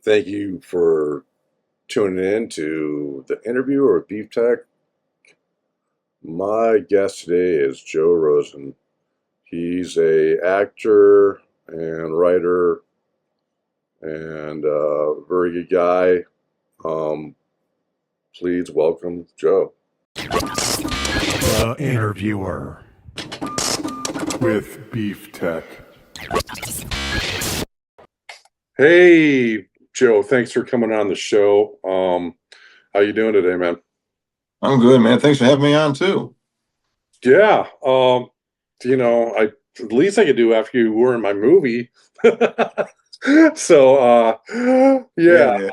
Thank you for tuning in to the interview with Beef Tech. My guest today is Joe Rosen. He's a actor and writer and a very good guy. Please welcome Joe. The Interviewer with Beef Tech. Hey, Joe. Thanks for coming on the show. How you doing today, man? I'm good, man. Thanks for having me on too. Yeah. The least I could do after you were in my movie. So, Yeah.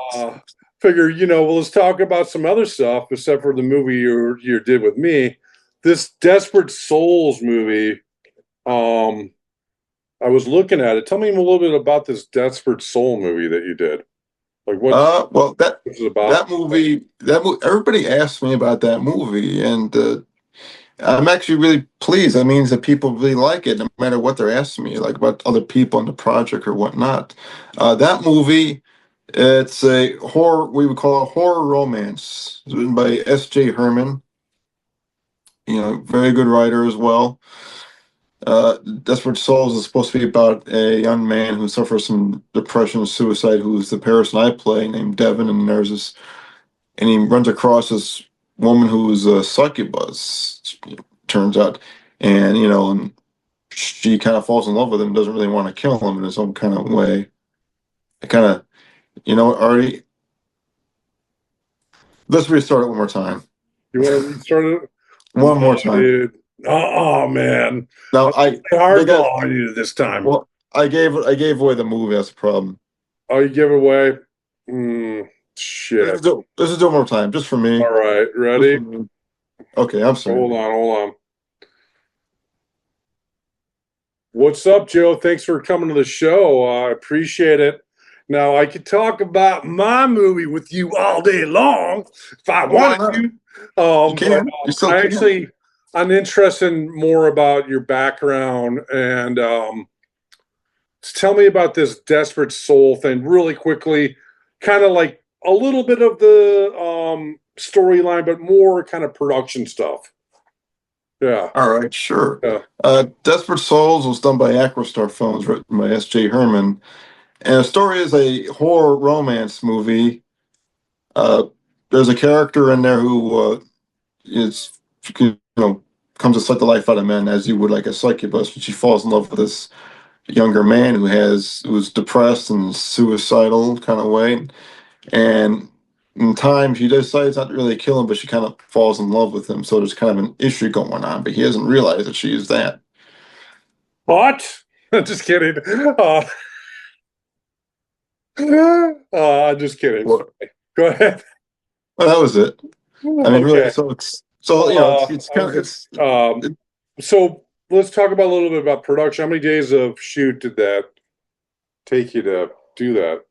figure, well, let's talk about some other stuff except for the movie you did with me. This Desperate Souls movie. I was looking at it. Tell me a little bit about this Desperate Soul movie that you did. Like, Well, what's it about? that movie, everybody asked me about that movie, and I'm actually really pleased. That means that people really like it, no matter what they're asking me, like about other people in the project or whatnot. That movie, it's a horror. We would call it horror romance. It's written by S.J. Herman. Very good writer as well. Desperate Souls is supposed to be about a young man who suffers from depression and suicide, who's the person I play, named Devin, and he runs across this woman who's a succubus, turns out, and she kind of falls in love with him, doesn't really want to kill him in his own kind of way. I kind of, already. Let's restart it one more time. You want to restart it? One more time. Dude. Oh, man. Now Hardball on you this time. Well, I gave away the movie. That's the problem. Oh, you give it away? Shit. Let's do it one more time, just for me. All right, ready? Okay, I'm sorry. Hold on. What's up, Joe? Thanks for coming to the show. I appreciate it. Now, I could talk about my movie with you all day long if I wanted to. You can. You still can. I'm interested in more about your background and tell me about this Desperate Soul thing really quickly. Kind of like a little bit of the storyline, but more kind of production stuff. Yeah. All right, sure. Yeah. Desperate Souls was done by Acrostar Films, written by S.J. Herman. And the story is a horror romance movie. There's a character in there who comes to suck the life out of men, as you would like a succubus, but she falls in love with this younger man who's depressed and suicidal kind of way. And in time, she decides not to really kill him, but she kind of falls in love with him. So there's kind of an issue going on, but he doesn't realize that she is that. What? Just kidding. Just kidding. What? Go ahead. Well, that was it. I mean, really. Okay. So let's talk about a little bit about production. How many days of shoot did that take you to do that?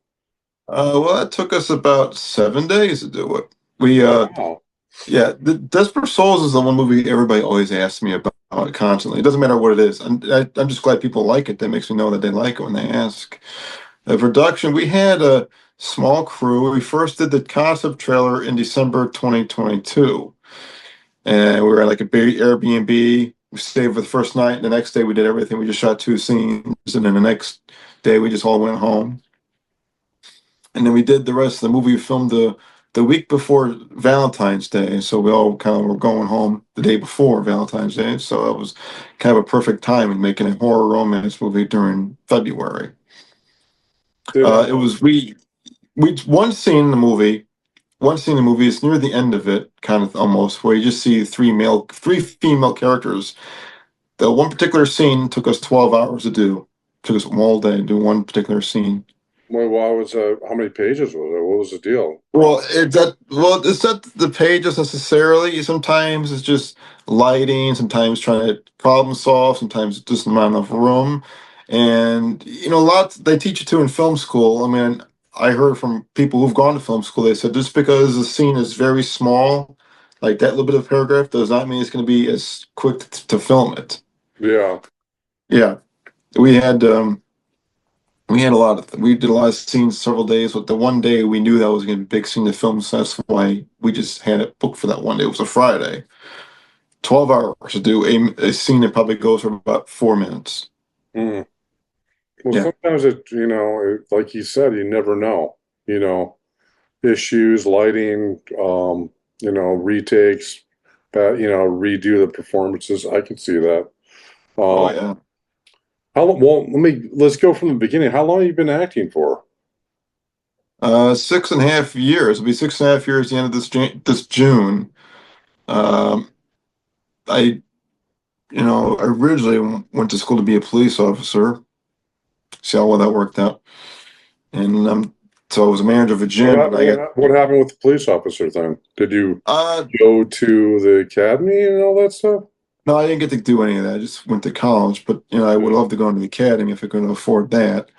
Well, it took us about 7 days to do it. Wow. The Desperate Souls is the one movie everybody always asks me about constantly. It doesn't matter what it is. I'm just glad people like it. That makes me know that they like it when they ask. The production, we had a small crew. We first did the concept trailer in December 2022. And we were at like a big Airbnb. We stayed for the first night. And the next day we did everything. We just shot 2 scenes. And then the next day we just all went home. And then we did the rest of the movie. We filmed the week before Valentine's Day. So we all kind of were going home the day before Valentine's Day. So it was kind of a perfect time in making a horror romance movie during February. It was we one scene in the movie is near the end of it, kind of almost, where you just see three female characters. The one particular scene took us 12 hours to do. Took us all day to do one particular scene. Well, how many pages was it? What was the deal? Well, it's not the pages necessarily. Sometimes it's just lighting. Sometimes trying to problem solve. Sometimes just not enough room. And lots they teach you to in film school. I mean, I heard from people who've gone to film school. They said just because the scene is very small, like that little bit of paragraph, does not mean it's going to be as quick to film it. Yeah. Yeah, we had we had we did a lot of scenes several days, but the one day we knew that was going to be a big scene to film, so that's why we just had it booked for that one day. It was a Friday. 12 hours to do a scene that probably goes for about 4 minutes. Mm. Well, Yeah. sometimes like you said, you never know. You know, issues, lighting, retakes, redo the performances. I can see that. Oh Um, yeah. how long? Well, let's go from the beginning. How long have you been acting for? 6.5 years. It'll be 6.5 years at the end of this June. Um, I I originally went to school to be a police officer. See how well that worked out. And so I was a manager of a gym, and I got What happened with the police officer thing? Did you uh go to the academy and all that stuff? no, I didn't get to do any of that. I just went to college, but I would love to go into the academy if I could afford that.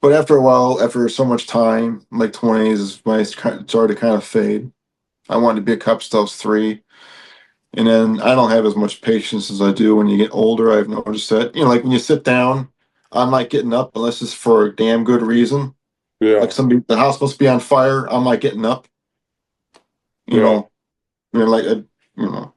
But after a while, after so much time, my 20s, my started to kind of fade. I wanted to be a cop till I was 3. And then I don't have as much patience as I do when you get older. I've noticed that, like when you sit down, I'm not getting up unless it's for a damn good reason. Yeah, Like the house must be on fire. I'm not getting up. You yeah. know, like,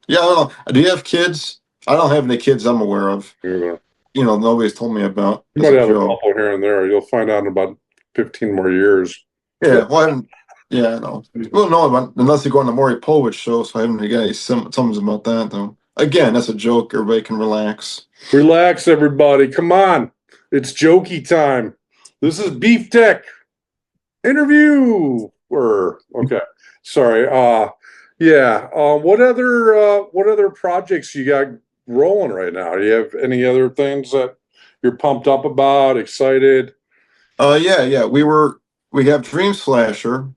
yeah, I don't know. Do you have kids? I don't have any kids I'm aware of. Either. Nobody's told me about. You As might a have a joke. couple here and there. You'll find out in about 15 more years. Yeah, well, I haven't. Yeah, no. Well, no, unless you go on the Maury Povich show, so I haven't got any symptoms about that, though. Again, that's a joke. Everybody can relax. Relax, everybody. Come on. It's jokey time. This is Beef Tech interview. Okay. Sorry. Yeah. What other projects you got rolling right now? Do you have any other things that you're pumped up about, excited? Yeah. We have Dream Slasher.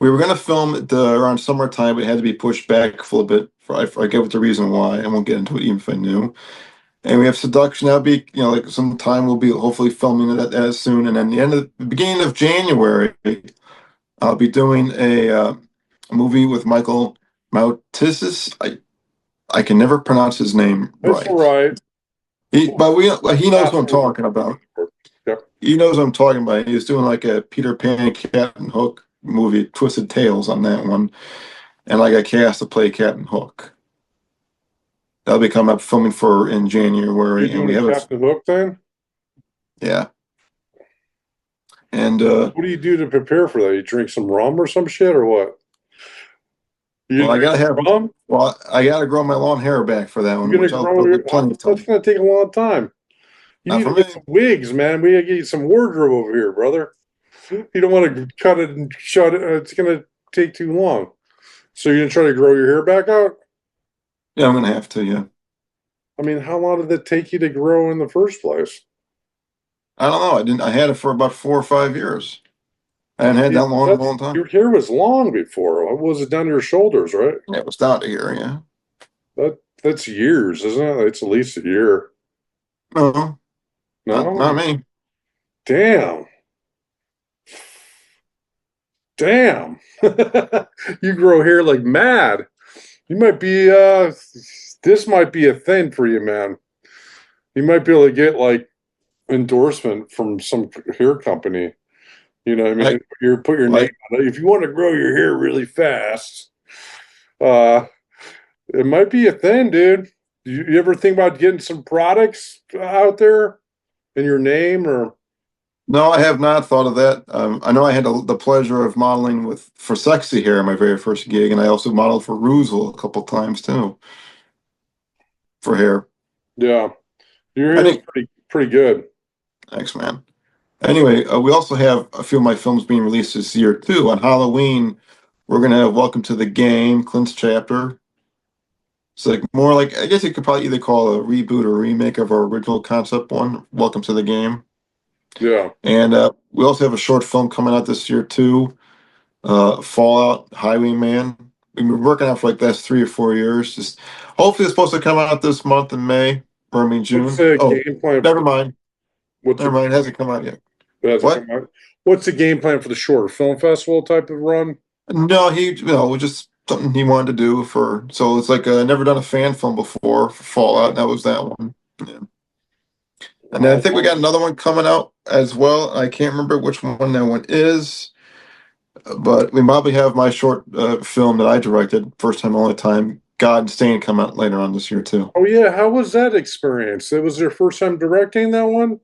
We were gonna film it around summertime, but it had to be pushed back for a little bit. I forget what the reason why. I won't get into it even if I knew. And we have Seduction. That'll be, like sometime we'll be hopefully filming that soon. And then the beginning of January, I'll be doing a movie with Michael Mautizis. I can never pronounce his name That's right. all right. He knows what I'm talking about. Yep. He knows what I'm talking about. He was doing like a Peter Pan, Captain Hook movie, Twisted Tales on that one, and I got cast to play Captain Hook. That'll be coming up filming for in January, You and we doing have a Captain Hook thing? yeah. And What do you do to prepare for that? You drink some rum or some shit or what? You well, I gotta have rum? well, I gotta grow my long hair back for that one, You're which gonna I'll grow put your, plenty of that's time. gonna take a long time. You Not need for to get me. some wigs, man. We gotta get you some wardrobe over here, brother. You don't want to cut it and shut it. It's gonna take too long. So you're gonna try to grow your hair back out? Yeah, I'm gonna have to. Yeah, I mean, how long did it take you to grow in the first place? I don't know. I didn't. I had it for about 4 or 5 years. I hadn't had that long, long time. Your hair was long before. What was it down to your shoulders, right? Yeah, it was down to here. Yeah. That's years, isn't it? It's at least a year. No, No? not me. Damn. Damn. You grow hair like mad. You might be this might be a thing for you, man. You might be able to get like endorsement from some hair company. You know what I mean? Like, You put your name on it. If you want to grow your hair really fast, uh it might be a thing, dude. You ever think about getting some products out there in your name or no, I have not thought of that. I know I had the pleasure of modeling for Sexy Hair, my very first gig, and I also modeled for Ruzel a couple times too for hair. yeah. Your I hair is think, pretty good. thanks, man. Anyway, we also have a few of my films being released this year too. On Halloween, we're gonna have Welcome to the Game, Clint's chapter. It's like more like I guess you could probably either call a reboot or remake of our original concept one, Welcome to the Game. Yeah. And we also have a short film coming out this year too, Fallout Highwayman. We've been working on it for like the last 3 or 4 years. Just hopefully it's supposed to come out this month in May or I mean June. What's the Oh, game plan? never mind. What's Never mind. It hasn't come out yet. What? What's the game plan for the short film festival type of run? No, just something he wanted to do so it's like never done a fan film before for Fallout. And that was that one. Yeah. And then I think we got another one coming out as well. I can't remember which one that one is, but we probably have my short film that I directed, first time, only time, God and Stain, come out later on this year too. Oh yeah, how was that experience? It was your first time directing that one?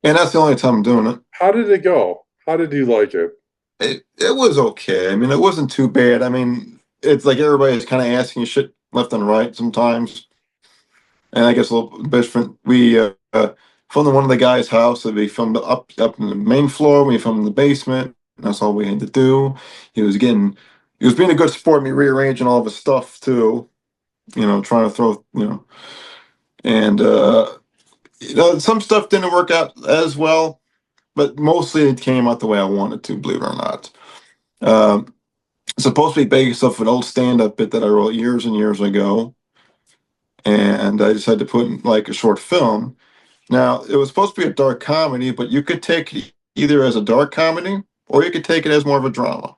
And that's the only time I'm doing it. How did it go? How did you like it? It was okay. I mean, it wasn't too bad. I mean, it's like everybody's kind of asking you shit left and right sometimes. And I guess a little bit different. We filmed in one of the guys' house. So we filmed up in the main floor. We filmed in the basement. And that's all we had to do. He was being a good sport. Me rearranging all of his stuff too. Trying to throw, and some stuff didn't work out as well, but mostly it came out the way I wanted to. Believe it or not. It's supposed to be based off an old stand-up bit that I wrote years and years ago, and I decided to put in like a short film. Now, it was supposed to be a dark comedy, but you could take it either as a dark comedy or you could take it as more of a drama.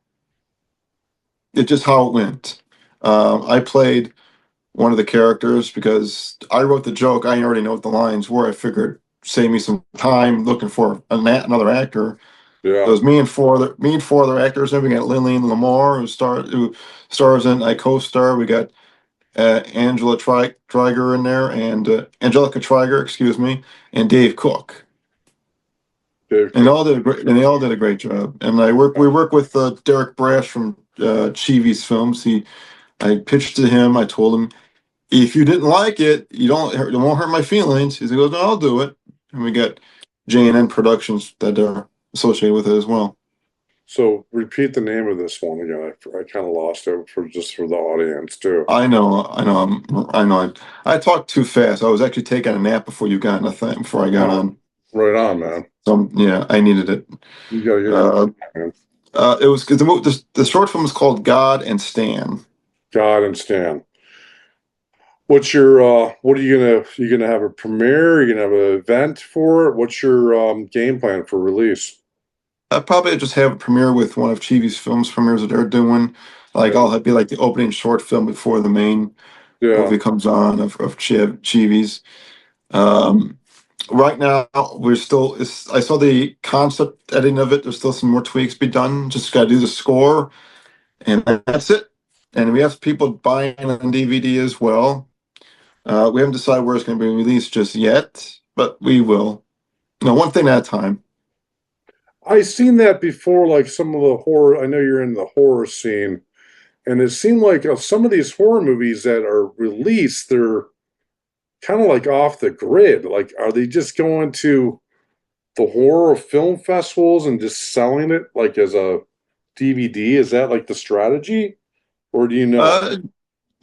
It's just how it went. I played one of the characters because I wrote the joke. I already know what the lines were. I figured save me some time looking for another actor. It Yeah, was me and four other actors. Then we got Lillian Lamar, who stars in. I co-star. We got Angela Triger in there, and Angelica Triger, excuse me, and Dave Cook, Dave. and they all did a great job. And we work with Derek Brash from Chivi's Films. I pitched to him. I told him, if you didn't like it, it won't hurt my feelings. He goes, no, I'll do it. And we got J&N Productions that are associated with it as well. So repeat the name of this one again. I kind of lost it for the audience too. I know. I talked too fast. I was actually taking a nap before you got on the thing, before I got on. Right on, man. So yeah, I needed it. You got your man. It was the short film is called God and Stan. God and Stan. What are you gonna have a premiere? Are you gonna have an event for it? What's your game plan for release? I'd probably just have a premiere with one of Chivi's Films premieres that they're doing. Like I'll be like the opening short film before the main Yeah, movie comes on of Chivi's. Right now I saw the concept editing of it. There's still some more tweaks to be done. Just got to do the score, and that's it. And we have people buying it on DVD as well. We haven't decided where it's going to be released just yet, but we will. One thing at a time. I seen that before. Like some of the horror. I know you're in the horror scene, and it seemed like some of these horror movies that are released, they're kind of like off the grid. Like, are they just going to the horror film festivals and just selling it like as a DVD? Is that like the strategy, or do you know?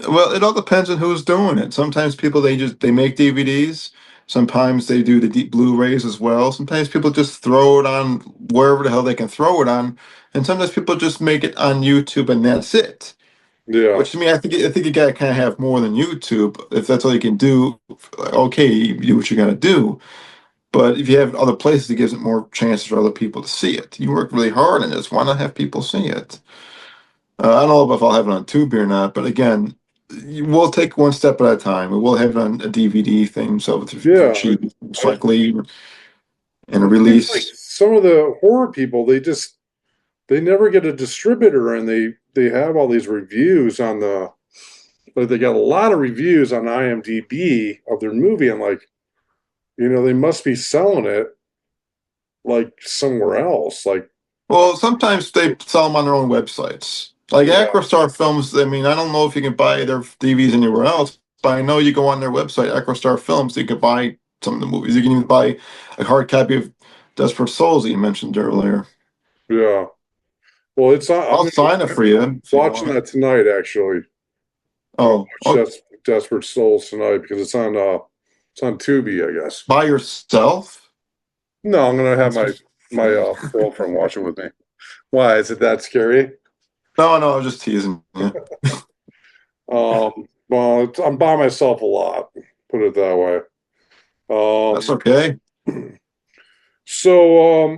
Well, it all depends on who's doing it. Sometimes people they make DVDs. Sometimes they do the deep Blu-rays as well. Sometimes people just throw it on wherever the hell they can throw it on, and sometimes people just make it on YouTube and that's it. Yeah, Which to me, I think you gotta kind of have more than YouTube. If that's all you can do, okay, you do what you gotta do. But if you have other places, it gives it more chances for other people to see it. You work really hard on this. Why not have people see it? I don't know if I'll have it on Tubi or not, but again, we'll take one step at a time. We'll have it on a DVD thing, so it's yeah. cheap, most likely, and a Seems like release. some of the horror people, they never get a distributor, and they have all these reviews on but they got a lot of reviews on IMDb of their movie, and like, they must be selling it like somewhere else. Like, Well, sometimes they sell them on their own websites. Like yeah, Acrostar Films, I mean, I don't know if you can buy their DVDs anywhere else, but I know you go on their website, Acrostar Films, you can buy some of the movies. You can even buy a hard copy of Desperate Souls that you mentioned earlier. yeah. Well, it's on. I'll sign it for you. If you Watching want. that tonight, actually. Oh, Desperate Souls tonight because it's on Tubi, I guess. by yourself? No, I'm gonna have my girlfriend watch it with me. Why is it that scary? No, I was just teasing. Yeah. Well, I'm by myself a lot. Put it that way. That's okay. So,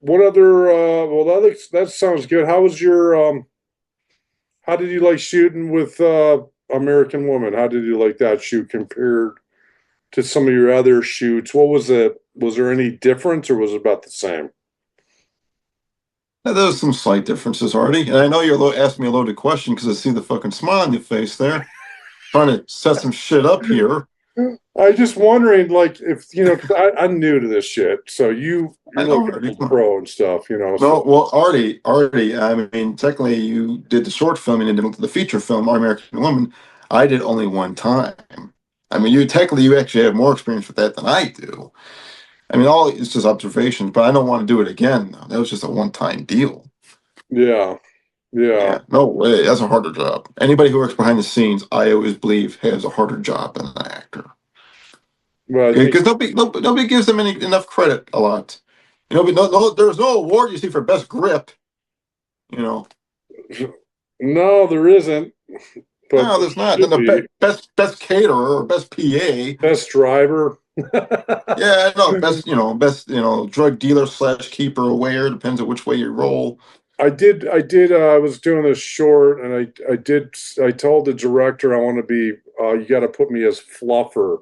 what other? Well, that sounds good. How was your? How did you like shooting with American Woman? How did you like that shoot compared to some of your other shoots. What was it? Was there any difference, or was it about the same? Now, there's some slight differences, Artie. And I know you're asking me a loaded question because I see the fucking smile on your face there. Trying to set some shit up here. I just wondering, like, if you know, 'cause I'm new to this shit, so you're I know, like Artie. a pro and stuff, you know. No, So well, Artie, I mean, technically you did the short film and you did the feature film, Our American Woman. I did only one time. I mean, you actually have more experience with that than I do. I mean, all it's just observations, but I don't want to do it again. Though. That was just a one-time deal. yeah, yeah. Yeah, no way. That's a harder job. Anybody who works behind the scenes, I always believe, has a harder job than an actor Well, I think because nobody gives them enough credit a lot. You know, but there's no award you see for best grip. You know, no, there isn't. But no, there there's not. Then should the be. best caterer or best PA. Best driver. Yeah, no, best drug dealer slash keeper aware depends on which way you roll. I was doing this short, and I told the director I want to be, you got to put me as fluffer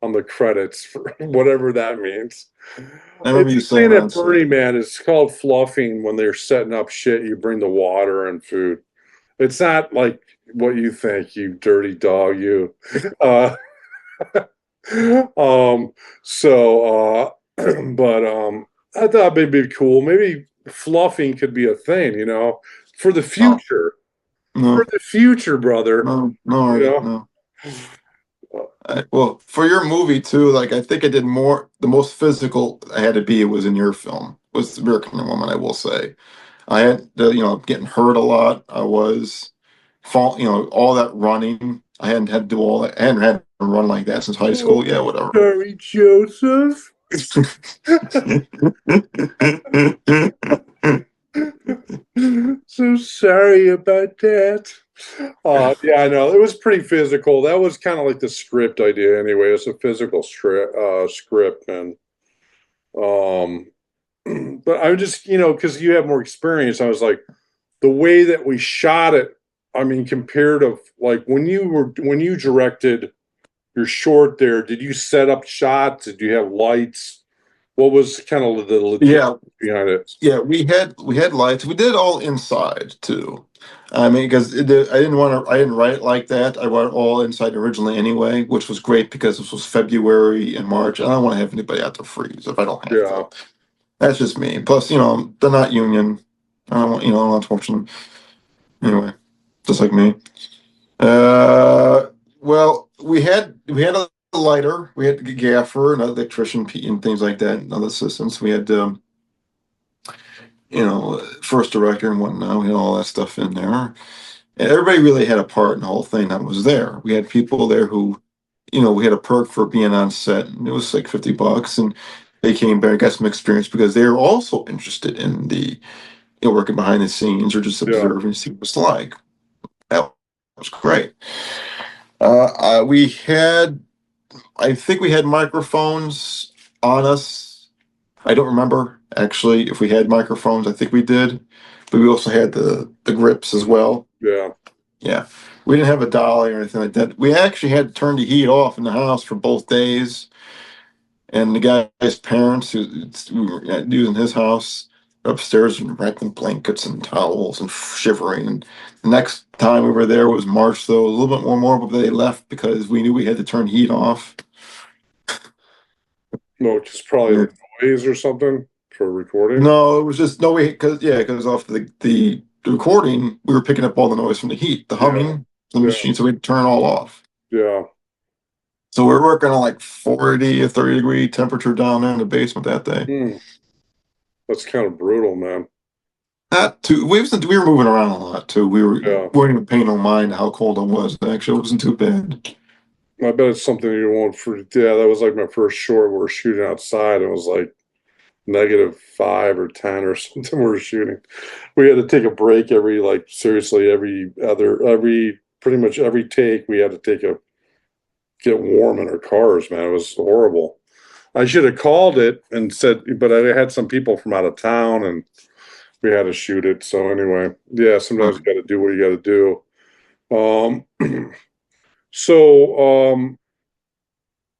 on the credits, for whatever that means. I remember It's you the thing saying at on set. Burning Man. It's called fluffing when they're setting up shit. You bring the water and food. It's not like what you think, you dirty dog, you. Uh, um, but I thought maybe it'd be cool. Maybe fluffing could be a thing, you know, for the No, future. For no, the future, brother. no, You Artie, know? no. Well, for your movie too, like I think I did more. The most physical I had to be was in your film. Was American Woman, I will say. I had getting hurt a lot. I was all that running. I hadn't had to do all that. I hadn't had to run like that since high school. Yeah, whatever. Sorry, Joseph. So sorry about that. Yeah, I know. It was pretty physical. That was kind of like the script idea anyway. It's a physical script, and um but I just, because you have more experience, I was like, the way that we shot it, I mean, compared to like when you directed your short there, did you set up shots? Did you have lights? What was kind of the logistics Yeah, behind it? yeah. We had lights. We did all inside too. I mean, because I didn't write it like that. I wrote it all inside originally anyway, which was great because this was February and March. I don't want to have anybody out to freeze if I don't have Yeah. to. That's just me. Plus, they're not union. I don't want, unfortunately. Anyway, just like me. Well, we had a lighter, we had a gaffer, an electrician, and things like that, and other assistants. We had, first director and whatnot. We had all that stuff in there, and everybody really had a part in the whole thing that was there. We had people there who, we had a perk for being on set, and it was like $50, and they came back, got some experience because they were also interested in the working behind the scenes or just Yeah. observing, see what it's like. That was great. I think we had microphones on us. I don't remember actually if we had microphones. I think we did, but we also had the grips as well. Yeah. Yeah, we didn't have a dolly or anything like that. We actually had to turn the heat off in the house for both days. And the guy's parents, we were using his house upstairs and wrapping blankets and towels and shivering. And the next time we were there was March, though, a little bit more, but they left because we knew we had to turn heat off. No, just probably like noise or something for recording. No, it was just no way because off the recording we were picking up all the noise from the heat, the humming, the Yeah. machine, so we had to turn it all off. Yeah. So we were working on like 40 or 30-degree temperature down there in the basement that day. Hmm. That's kind of brutal, man. Not too. We were moving around a lot too. We Yeah. weren't even paying no mind how cold it was. Actually, it wasn't too bad. I bet it's something you want for. Yeah, that was like my first short. We were shooting outside. It was like -5 or 10 or something. We were shooting. We had to take a break seriously pretty much every take. We had to get warm in our cars, man. It was horrible. I should have called it and said, but I had some people from out of town and we had to shoot it. So anyway, yeah, sometimes you got to do what you got to do. So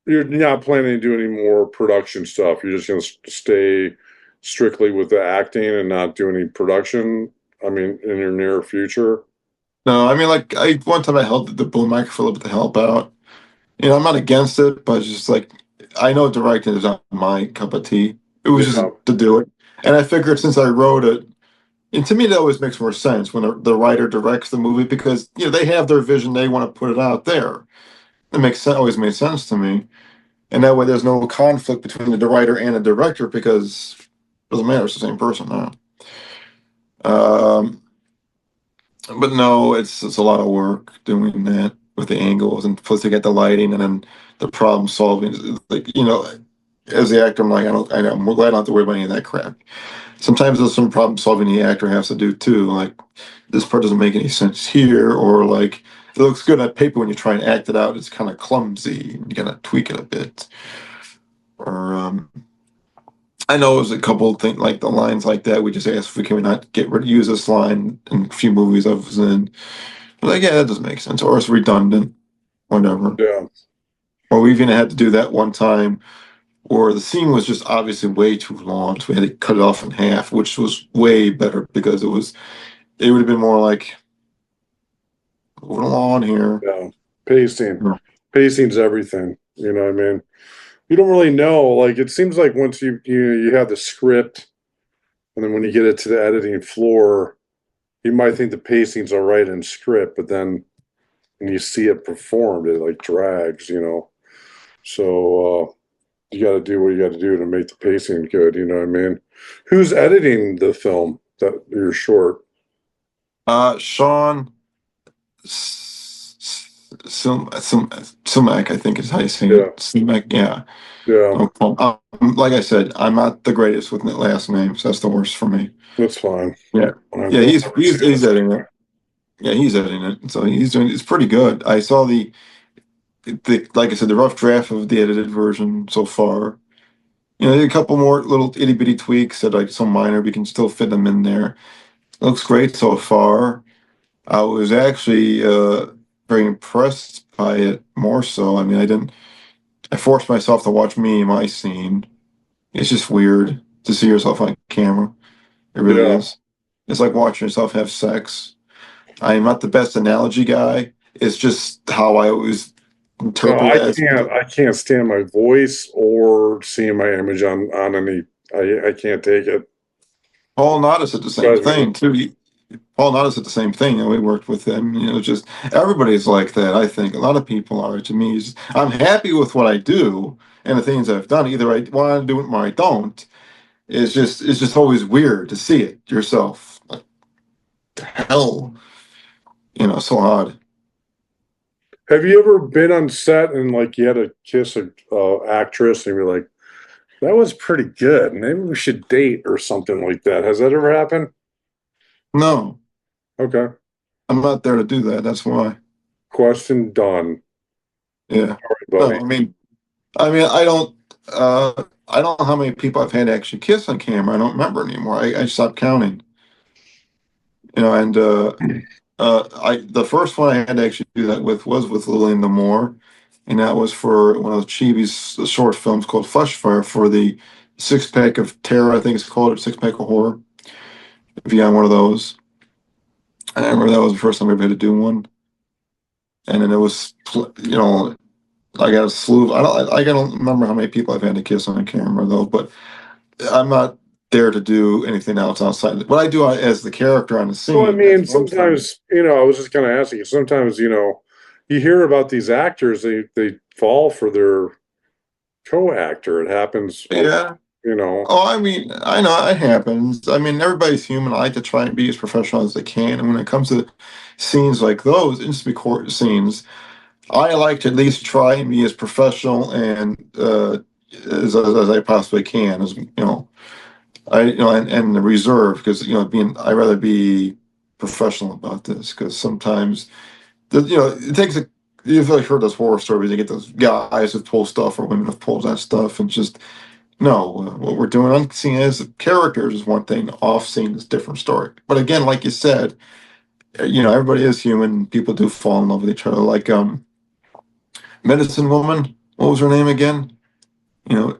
You're not planning to do any more production stuff. You're just going to stay strictly with the acting and not do any production. I mean, in your near future. No, I mean, like, one time I held the boom mic for a little bit to help out. I'm not against it, but it's just like, I know directing is not my cup of tea. It was just Yeah, to do it. And I figured since I wrote it, and to me, that always makes more sense when the writer directs the movie because, they have their vision, they want to put it out there. It makes sense, always made sense to me. And that way there's no conflict between the writer and the director because it doesn't matter, it's the same person now. Um, but no, it's a lot of work doing that with the angles and plus to get the lighting and then the problem solving. Like, as the actor, I'm like, I'm glad I don't have to worry about any of that crap. Sometimes there's some problem solving the actor has to do too. Like, this part doesn't make any sense here, or like, it looks good on paper when you try and act it out, it's kind of clumsy. You gotta tweak it a bit. Or, I know it was a couple of things like the lines like that. We just asked if we can not use this line in a few movies I was in. Like, yeah, that doesn't make sense. Or it's redundant, whatever. yeah, Or we even had to do that one time where the scene was just obviously way too long, so we had to cut it off in half, which was way better because it would have been more like moving along here. yeah. Pacing, Yeah. pacing's everything. You know what I mean? You don't really know. Like it seems like once you have the script, and then when you get it to the editing floor, you might think the pacing's all right in script, but then when you see it performed, it like drags. So you got to do what you got to do to make the pacing good. You know what I mean? Who's editing the film that you're short? Sean Silmack, I think is how you say Yeah, it. Silmack, yeah. yeah, Like I said, I'm not the greatest with last names. That's the worst for me. that's fine. Yeah, yeah, he's editing it. Yeah, he's editing it. So it's pretty good. I saw the like I said, the rough draft of the edited version so far. A couple more little itty bitty tweaks that like so minor, we can still fit them in there. Looks great so far. I was actually very impressed by it more so. I mean, I forced myself to watch me in my scene. It's just weird to see yourself on camera. It really Yeah. is. It's like watching yourself have sex. I am not the best analogy guy. It's just how I always No, interpret it. I can't stand my voice or seeing my image on any. I can't take it. Paul Nodis said the same thing too. Paul Nodis said the same thing, and we worked with him. Just everybody's like that. I think a lot of people are. To me, I'm happy with what I do and the things I've done. Either I want to do it or I don't. It's just always weird to see it yourself. Like, the hell, so odd. Have you ever been on set and like you had to kiss a actress and you're like, that was pretty good. Maybe we should date or something like that. Has that ever happened? No, Okay. I'm not there to do that. That's why. Question done. Yeah. No, Buddy. I don't know how many people I've had to actually kiss on camera. I don't remember anymore. I stopped counting. And the first one I had to actually do that with was with Lillian Moore, and that was for one of Chibi's short films called Flesh Fire for the Six Pack of Terror, I think it's called, or Six Pack of Horror. If you got one of those, I remember that was the first time I ever had to do one, and then it was, I got a slew. I don't remember how many people I've had to kiss on camera though, but I'm not there to do anything else outside. What I do as the character on the scene. Well, I mean, sometimes, I was just kind of asking you, sometimes, you hear about these actors, they fall for their co-actor. It happens, Yeah. Oh, I mean, I know it happens. I mean, everybody's human. I like to try and be as professional as they can. And when it comes to scenes like those, instant court scenes, I like to at least try and be as professional and as I possibly can. As and the reserve because I'd rather be professional about this because sometimes it takes a. You've like heard those horror stories. You get those guys who pull stuff or women who pull that stuff, and just no. What we're doing on scene as characters is one thing. Off scene is a different story. But again, like you said, everybody is human. People do fall in love with each other. Like Medicine Woman. what was her name again? You know,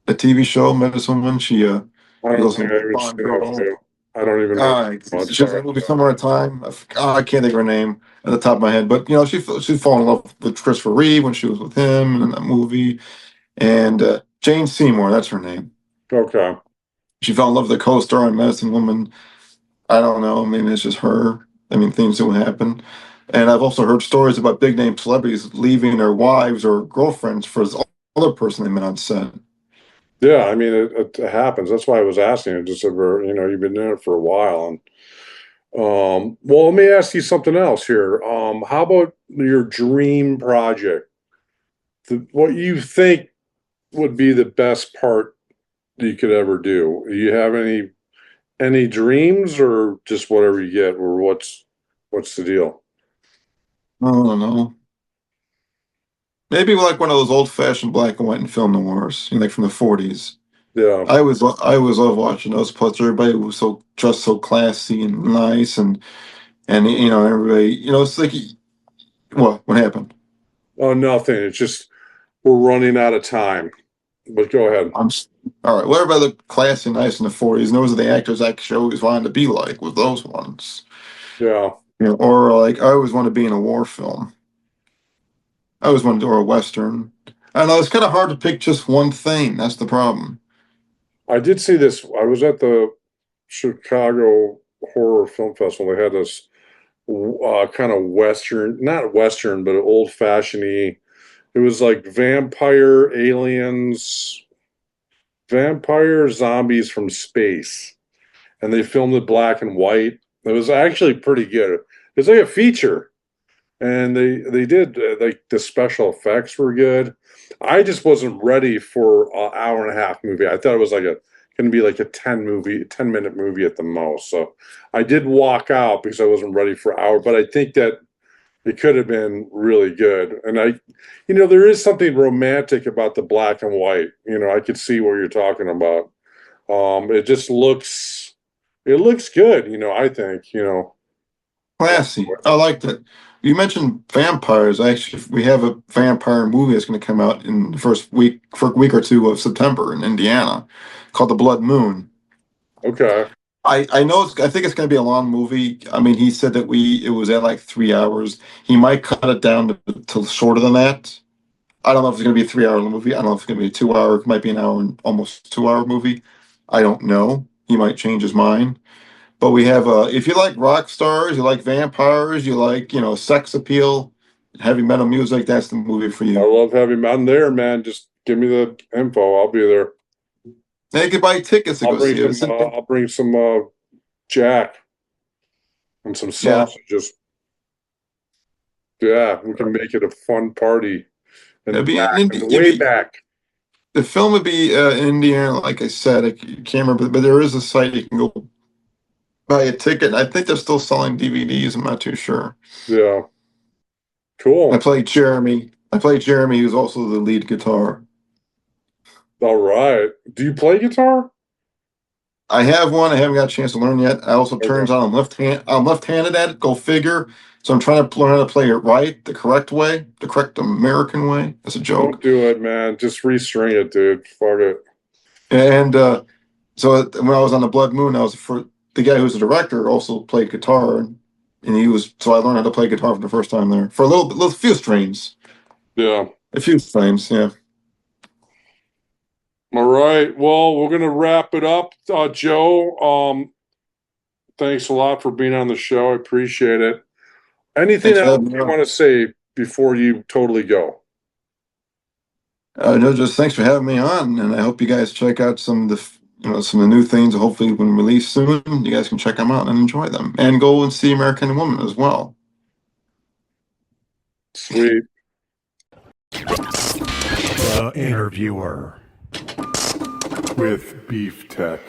a TV show, Medicine Woman. She I don't was think also I even Bond seen that girl. too. I don't even know much. She was in Sorry. a movie Somewhere in Time. I can't think of her name at the top of my head, but you know, she fell in love with Christopher Reeve when she was with him in that movie. And Jane Seymour, that's her name. Okay. She fell in love with the co-star in Medicine Woman. I don't know. Maybe it's just her. I mean, things do happen. And I've also heard stories about big name celebrities leaving their wives or girlfriends for this other person they met on set. Yeah, I mean it happens. That's why I was asking. It just said, you've been doing it for a while, and well, let me ask you something else here. How about your dream project? What you think would be the best part you could ever do? Do you have any dreams, or just whatever you get, or what's the deal? I don't know. Maybe like one of those old-fashioned black and white and film noirs, like from the '40s. Yeah. I always love watching those. Plus, everybody was so dressed so classy and nice, and you know everybody. You know, it's like what happened? Oh, nothing. It's just we're running out of time. But go ahead. All right. Well, everybody looked classy and nice in the '40s, and those are the actors I actually always wanted to be like. Was those ones? Yeah. You know, or like I always want to be in a war film. I always wanted to do a western. I know it's kind of hard to pick just one thing. That's the problem. I did see this. I was at the Chicago Horror Film Festival. They had this kind of Western, not Western, but old fashioned. It was like vampire zombies from space, and they filmed it black and white. It was actually pretty good. It's like a feature, and they did like the special effects were good. I just wasn't ready for an hour and a half movie. I thought it was like a going to be like a 10-minute movie at the most. So I did walk out because I wasn't ready for an hour, but I think that it could have been really good. And there is something romantic about the black and white. I could see what you're talking about. It looks good. I think. Classy. I like that. You mentioned vampires. Actually, we have a vampire movie that's going to come out in the first week or two of September in Indiana, called The Blood Moon. Okay. I know I think it's going to be a long movie. I mean, he said that it was at like 3 hours. He might cut it down to shorter than that. I don't know if it's going to be a 3 hour movie. I don't know if it's going to be a 2 hour. It might be an hour and almost 2 hour movie. I don't know. He might change his mind. But we have if you like rock stars, you like vampires, you like sex appeal, heavy metal music, that's the movie for I you. love having you. I'm there, man. Just give me the info. I'll be there. They could buy tickets to I'll go bring see it. some. I'll bring some Jack and some Yeah. sausages. Yeah, we can make it a fun party. And It'd be way back. The film would be in Indiana, like I said. I can't remember, but there is a site you can go buy a ticket. I think they're still selling DVDs. I'm not too sure. Yeah. Cool. I played Jeremy. Who's also the lead guitar. All right. Do you play guitar? I have one. I haven't got a chance to learn yet. I also turns out I'm left-handed at it. Go figure. So I'm trying to learn how to play it right, the correct way, the correct American way. That's a joke. Don't do it, man. Just restring it, dude. Fuck it. And so when I was on the Blood Moon, the guy who's the director also played guitar, and so I learned how to play guitar for the first time there for a few strings. Yeah. A few times, yeah. All right. Well, we're gonna wrap it up, Joe. Thanks a lot for being on the show. I appreciate it. Anything else you want to say before you totally go? No, just thanks for having me on, and I hope you guys check out some of the new things. Hopefully, when released soon, you guys can check them out and enjoy them, and go and see American Woman as well. Sweet. The Interviewer with Beef Tech.